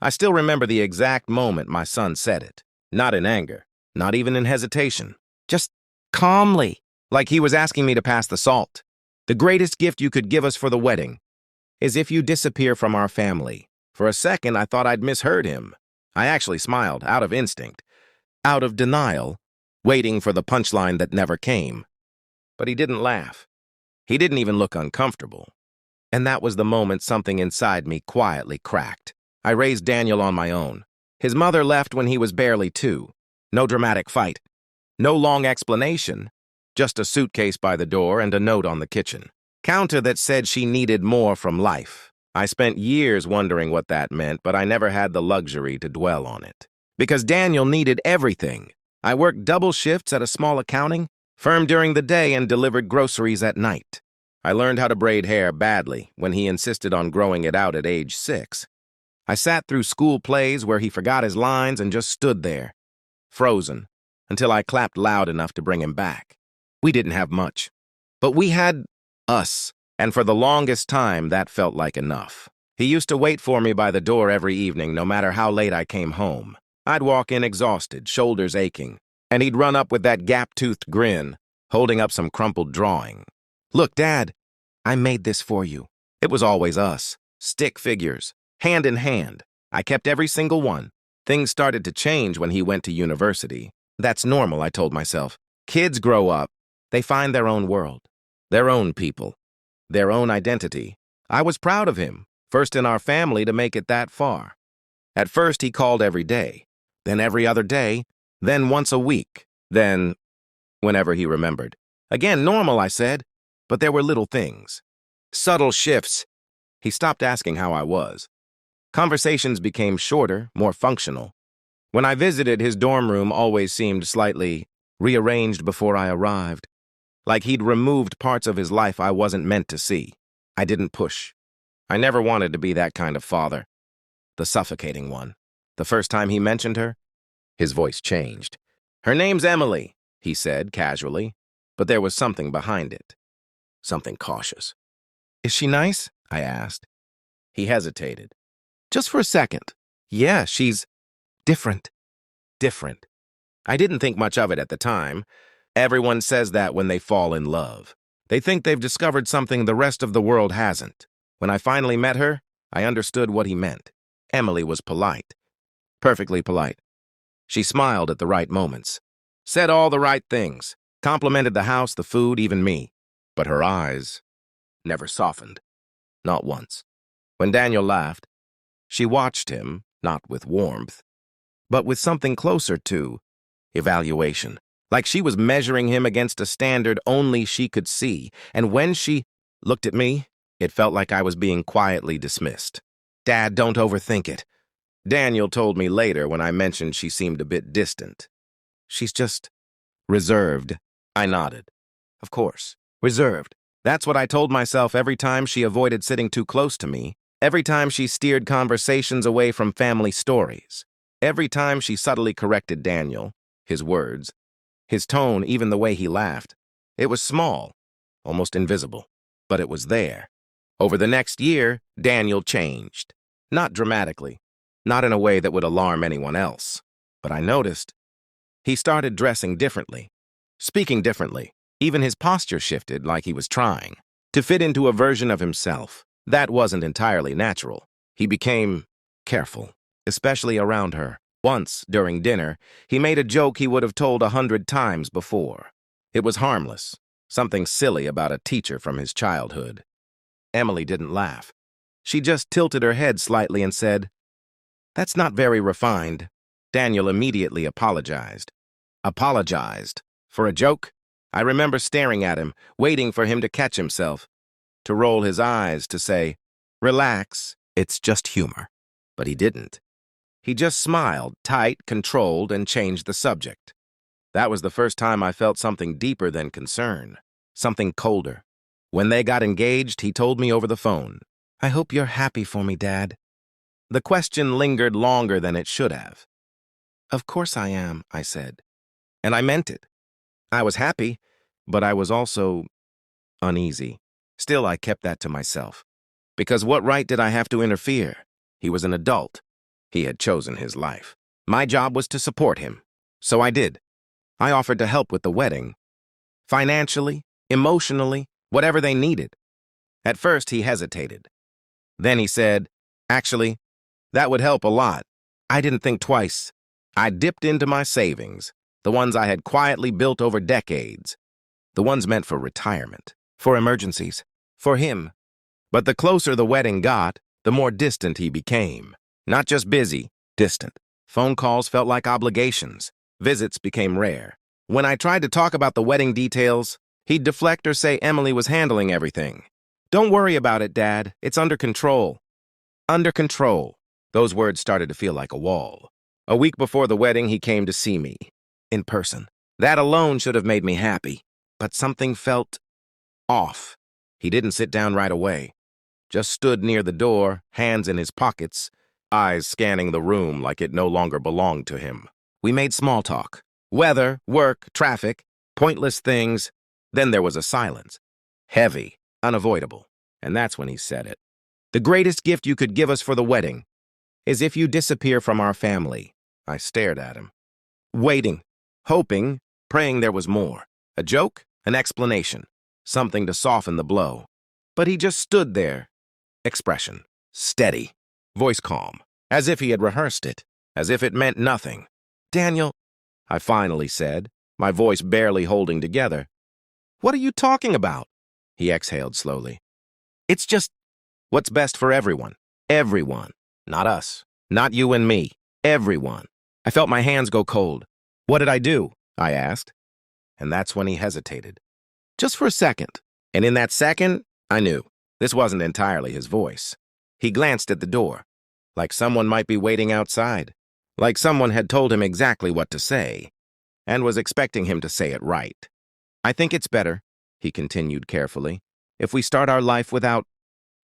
I still remember the exact moment my son said it. Not in anger, not even in hesitation. Just calmly, like he was asking me to pass the salt. The greatest gift you could give us for the wedding is if you disappear from our family. For a second, I thought I'd misheard him. I actually smiled, out of instinct, out of denial, waiting for the punchline that never came. But he didn't laugh. He didn't even look uncomfortable. And that was the moment something inside me quietly cracked. I raised Daniel on my own. His mother left when he was barely 2. No dramatic fight. No long explanation. Just a suitcase by the door and a note on the kitchen counter that said she needed more from life. I spent years wondering what that meant, but I never had the luxury to dwell on it. Because Daniel needed everything. I worked double shifts at a small accounting firm during the day and delivered groceries at night. I learned how to braid hair badly when he insisted on growing it out at age 6. I sat through school plays where he forgot his lines and just stood there, frozen, until I clapped loud enough to bring him back. We didn't have much, but we had us, and for the longest time that felt like enough. He used to wait for me by the door every evening, no matter how late I came home. I'd walk in exhausted, shoulders aching, and he'd run up with that gap-toothed grin, holding up some crumpled drawing. "Look, Dad, I made this for you." It was always us, stick figures, hand in hand. I kept every single one. Things started to change when he went to university. That's normal, I told myself. Kids grow up. They find their own world, their own people, their own identity. I was proud of him, first in our family to make it that far. At first, he called every day, then every other day, then once a week, then whenever he remembered. Again, normal, I said, but there were little things. Subtle shifts. He stopped asking how I was. Conversations became shorter, more functional. When I visited, his dorm room always seemed slightly rearranged before I arrived, like he'd removed parts of his life I wasn't meant to see. I didn't push. I never wanted to be that kind of father, the suffocating one. The first time he mentioned her, his voice changed. "Her name's Emily," he said casually, but there was something behind it, something cautious. "Is she nice?" I asked. He hesitated. "Just for a second. Yeah, she's different." Different. I didn't think much of it at the time. Everyone says that when they fall in love. They think they've discovered something the rest of the world hasn't. When I finally met her, I understood what he meant. Emily was polite. Perfectly polite. She smiled at the right moments. Said all the right things. Complimented the house, the food, even me. But her eyes never softened. Not once. When Daniel laughed, she watched him, not with warmth, but with something closer to evaluation. Like she was measuring him against a standard only she could see. And when she looked at me, it felt like I was being quietly dismissed. "Dad, don't overthink it." Daniel told me later when I mentioned she seemed a bit distant. "She's just reserved." I nodded. Of course, reserved. That's what I told myself every time she avoided sitting too close to me, every time she steered conversations away from family stories, every time she subtly corrected Daniel, his words, his tone, even the way he laughed. It was small, almost invisible, but it was there. Over the next year, Daniel changed. Not dramatically, not in a way that would alarm anyone else. But I noticed he started dressing differently, speaking differently. Even his posture shifted, like he was trying to fit into a version of himself. That wasn't entirely natural. He became careful, especially around her. Once, during dinner, he made a joke he would have told 100 times before. It was harmless, something silly about a teacher from his childhood. Emily didn't laugh. She just tilted her head slightly and said, "That's not very refined." Daniel immediately apologized. Apologized? For a joke? I remember staring at him, waiting for him to catch himself, to roll his eyes, to say, "Relax, it's just humor." But he didn't. He just smiled, tight, controlled, and changed the subject. That was the first time I felt something deeper than concern, something colder. When they got engaged, he told me over the phone, "I hope you're happy for me, Dad." The question lingered longer than it should have. "Of course I am," I said. And I meant it. I was happy, but I was also uneasy. Still, I kept that to myself. Because what right did I have to interfere? He was an adult. He had chosen his life. My job was to support him. So I did. I offered to help with the wedding. Financially, emotionally, whatever they needed. At first, he hesitated. Then he said, "Actually, that would help a lot." I didn't think twice. I dipped into my savings, the ones I had quietly built over decades, the ones meant for retirement, for emergencies, for him. But the closer the wedding got, the more distant he became. Not just busy, distant. Phone calls felt like obligations. Visits became rare. When I tried to talk about the wedding details, he'd deflect or say Emily was handling everything. "Don't worry about it, Dad. It's under control." Under control. Those words started to feel like a wall. A week before the wedding, he came to see me. In person. That alone should have made me happy. But something felt off. He didn't sit down right away. Just stood near the door, hands in his pockets, eyes scanning the room like it no longer belonged to him. We made small talk. Weather, work, traffic, pointless things. Then there was a silence. Heavy, unavoidable. And that's when he said it. "The greatest gift you could give us for the wedding is if you disappear from our family." I stared at him. Waiting, hoping, praying there was more. A joke, an explanation, something to soften the blow. But he just stood there. Expression steady, voice calm, as if he had rehearsed it, as if it meant nothing. "Daniel," I finally said, my voice barely holding together. "What are you talking about?" He exhaled slowly. "It's just what's best for everyone. Everyone. Not us. Not you and me. Everyone." I felt my hands go cold. "What did I do?" I asked. And that's when he hesitated. Just for a second. And in that second, I knew this wasn't entirely his voice. He glanced at the door, like someone might be waiting outside, like someone had told him exactly what to say, and was expecting him to say it right. "I think it's better," he continued carefully, "if we start our life without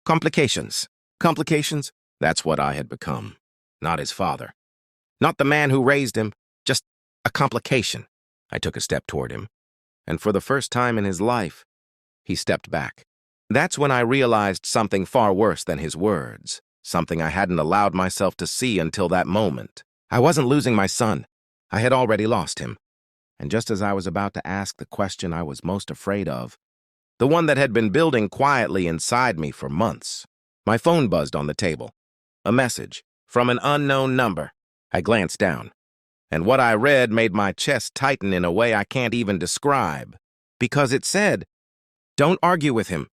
complications." Complications? That's what I had become. Not his father. Not the man who raised him, just a complication. I took a step toward him, and for the first time in his life, he stepped back. That's when I realized something far worse than his words, something I hadn't allowed myself to see until that moment. I wasn't losing my son. I had already lost him. And just as I was about to ask the question I was most afraid of, the one that had been building quietly inside me for months, my phone buzzed on the table. A message from an unknown number. I glanced down, and what I read made my chest tighten in a way I can't even describe, because it said, "Don't argue with him.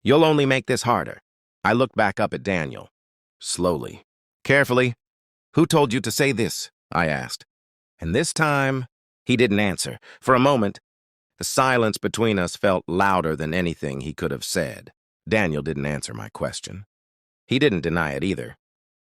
You'll only make this harder." I looked back up at Daniel, slowly, carefully. "Who told you to say this?" I asked. And this time, he didn't answer. For a moment, the silence between us felt louder than anything he could have said. Daniel didn't answer my question. He didn't deny it either.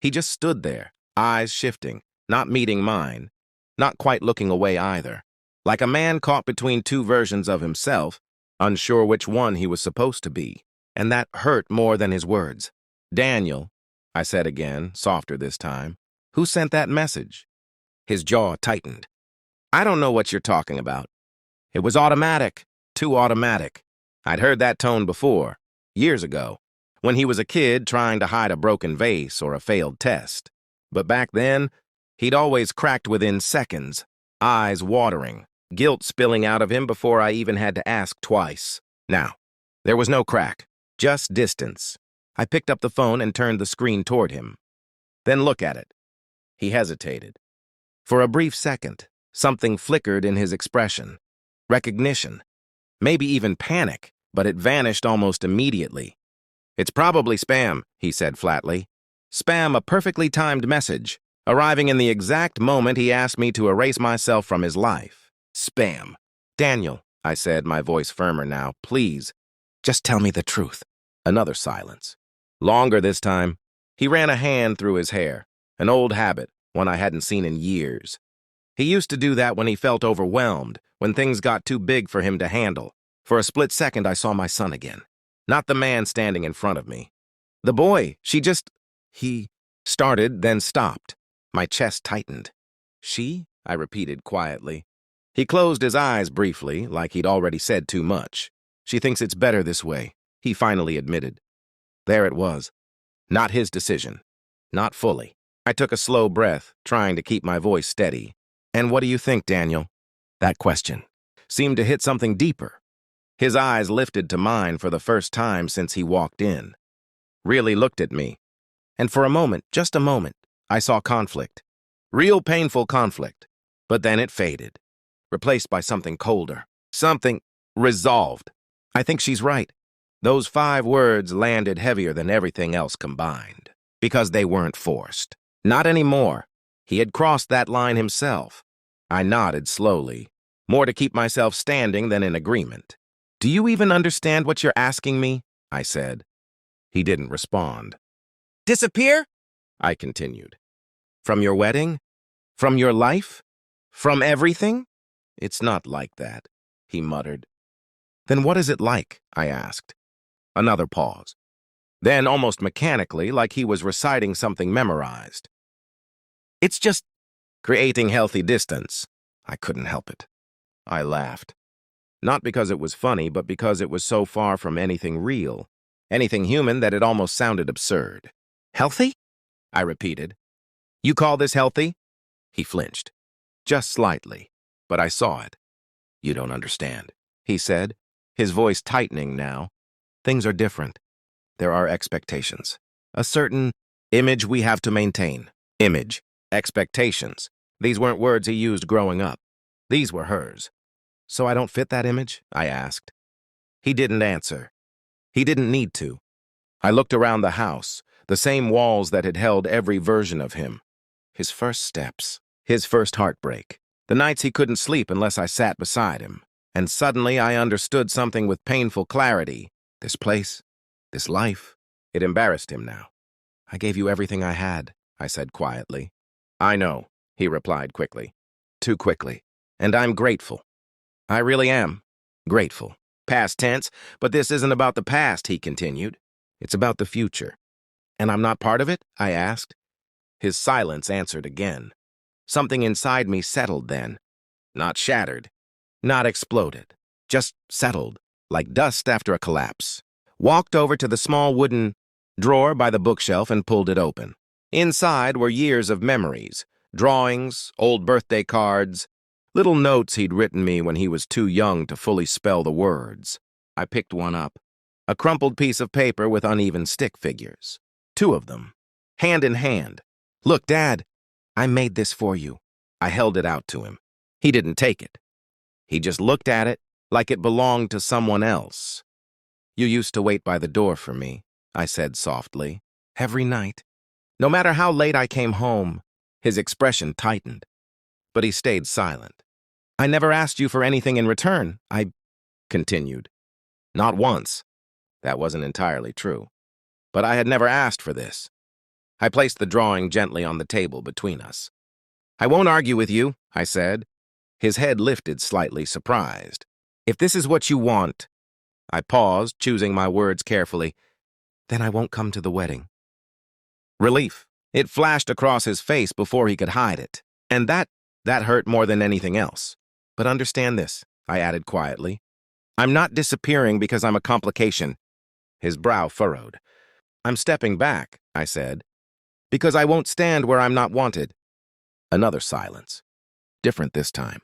He just stood there, eyes shifting, not meeting mine, not quite looking away either, like a man caught between two versions of himself, unsure which one he was supposed to be. And that hurt more than his words. "Daniel," I said again, softer this time, "who sent that message?" His jaw tightened. "I don't know what you're talking about. It was automatic, too automatic." I'd heard that tone before, years ago, when he was a kid trying to hide a broken vase or a failed test. But back then, he'd always cracked within seconds, eyes watering, guilt spilling out of him before I even had to ask twice. Now, there was no crack, just distance. I picked up the phone and turned the screen toward him. "Then look at it." He hesitated. For a brief second, something flickered in his expression. Recognition. Maybe even panic, but it vanished almost immediately. "It's probably spam," he said flatly. Spam, a perfectly timed message, arriving in the exact moment he asked me to erase myself from his life. Spam. "Daniel," I said, my voice firmer now, "please, just tell me the truth." Another silence. Longer this time. He ran a hand through his hair, an old habit, one I hadn't seen in years. He used to do that when he felt overwhelmed, when things got too big for him to handle. For a split second, I saw my son again. Not the man standing in front of me. "The boy, he started, then stopped. My chest tightened. "She?" I repeated quietly. He closed his eyes briefly, like he'd already said too much. "She thinks it's better this way," he finally admitted. There it was. Not his decision. Not fully. I took a slow breath, trying to keep my voice steady. And what do you think, Daniel? That question seemed to hit something deeper. His eyes lifted to mine for the first time since he walked in. Really looked at me. And for a moment, just a moment, I saw conflict. Real painful conflict. But then it faded, replaced by something colder. Something resolved. I think she's right. Those 5 words landed heavier than everything else combined. Because they weren't forced. Not anymore. He had crossed that line himself. I nodded slowly, more to keep myself standing than in agreement. Do you even understand what you're asking me? I said. He didn't respond. Disappear? I continued. From your wedding? From your life? From everything? It's not like that, he muttered. Then what is it like? I asked. Another pause. Then, almost mechanically, like he was reciting something memorized. It's just creating healthy distance. I couldn't help it. I laughed. Not because it was funny, but because it was so far from anything real, anything human that it almost sounded absurd. Healthy? I repeated. You call this healthy? He flinched. Just slightly, but I saw it. You don't understand, he said, his voice tightening now. Things are different. There are expectations. A certain image we have to maintain. Image. Expectations. These weren't words he used growing up. These were hers. So I don't fit that image? I asked. He didn't answer. He didn't need to. I looked around the house, the same walls that had held every version of him. His first steps, his first heartbreak, the nights he couldn't sleep unless I sat beside him. And suddenly I understood something with painful clarity. This place, this life, it embarrassed him now. I gave you everything I had, I said quietly. I know, he replied quickly. Too quickly. And I'm grateful. I really am. Grateful. Past tense, but this isn't about the past, he continued. It's about the future. And I'm not part of it? I asked. His silence answered again. Something inside me settled then. Not shattered. Not exploded. Just settled, like dust after a collapse. Walked over to the small wooden drawer by the bookshelf and pulled it open. Inside were years of memories, drawings, old birthday cards, little notes he'd written me when he was too young to fully spell the words. I picked one up, a crumpled piece of paper with uneven stick figures. 2 of them, hand in hand. Look, Dad, I made this for you. I held it out to him. He didn't take it. He just looked at it like it belonged to someone else. You used to wait by the door for me, I said softly, every night. No matter how late I came home, his expression tightened. But he stayed silent. I never asked you for anything in return, I continued. Not once. That wasn't entirely true. But I had never asked for this. I placed the drawing gently on the table between us. I won't argue with you, I said. His head lifted slightly, surprised. If this is what you want, I paused, choosing my words carefully, then I won't come to the wedding. Relief. It flashed across his face before he could hide it. And that hurt more than anything else. But understand this, I added quietly. I'm not disappearing because I'm a complication. His brow furrowed. I'm stepping back, I said, because I won't stand where I'm not wanted. Another silence. Different this time.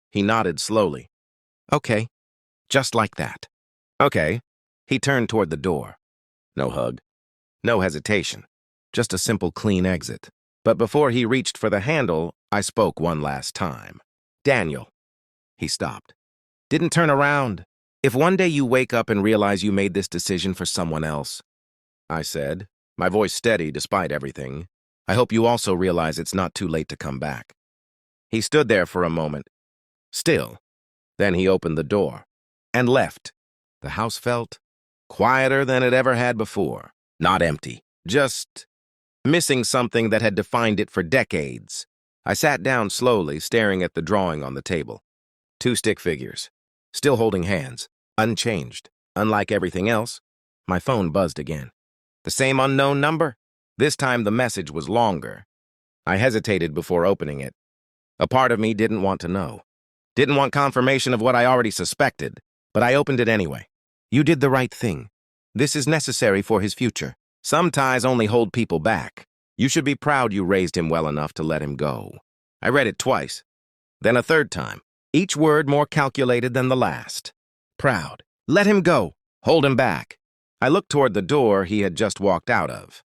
He nodded slowly. Okay, just like that. Okay. He turned toward the door. No hug. No hesitation. Just a simple, clean exit. But before he reached for the handle, I spoke one last time. Daniel. He stopped. Didn't turn around. If one day you wake up and realize you made this decision for someone else, I said, my voice steady despite everything, I hope you also realize it's not too late to come back. He stood there for a moment, still. Then he opened the door and left. The house felt quieter than it ever had before. Not empty, just missing something that had defined it for decades. I sat down slowly, staring at the drawing on the table. 2 stick figures, still holding hands, unchanged. Unlike everything else, my phone buzzed again. The same unknown number? This time the message was longer. I hesitated before opening it. A part of me didn't want to know. Didn't want confirmation of what I already suspected, but I opened it anyway. You did the right thing. This is necessary for his future. Some ties only hold people back. You should be proud you raised him well enough to let him go. I read it twice, then a third time, each word more calculated than the last. Proud. Let him go. Hold him back. I looked toward the door he had just walked out of.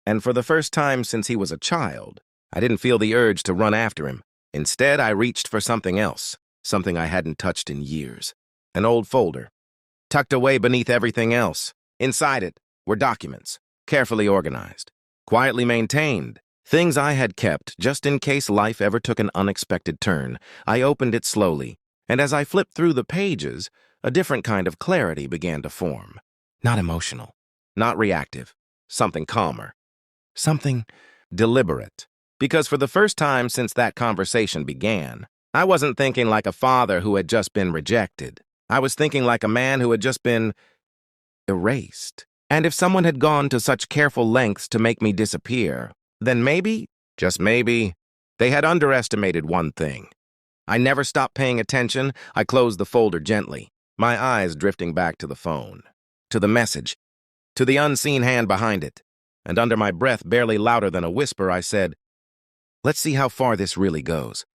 And for the first time since he was a child, I didn't feel the urge to run after him. Instead, I reached for something else, something I hadn't touched in years. An old folder, tucked away beneath everything else. Inside it were documents, carefully organized, quietly maintained, things I had kept just in case life ever took an unexpected turn. I opened it slowly, and as I flipped through the pages, a different kind of clarity began to form. Not emotional, not reactive, something calmer, something deliberate. Because for the first time since that conversation began, I wasn't thinking like a father who had just been rejected. I was thinking like a man who had just been erased. And if someone had gone to such careful lengths to make me disappear, then maybe, just maybe, they had underestimated one thing. I never stopped paying attention. I closed the folder gently, my eyes drifting back to the phone, to the message, to the unseen hand behind it. And under my breath, barely louder than a whisper, I said, "Let's see how far this really goes."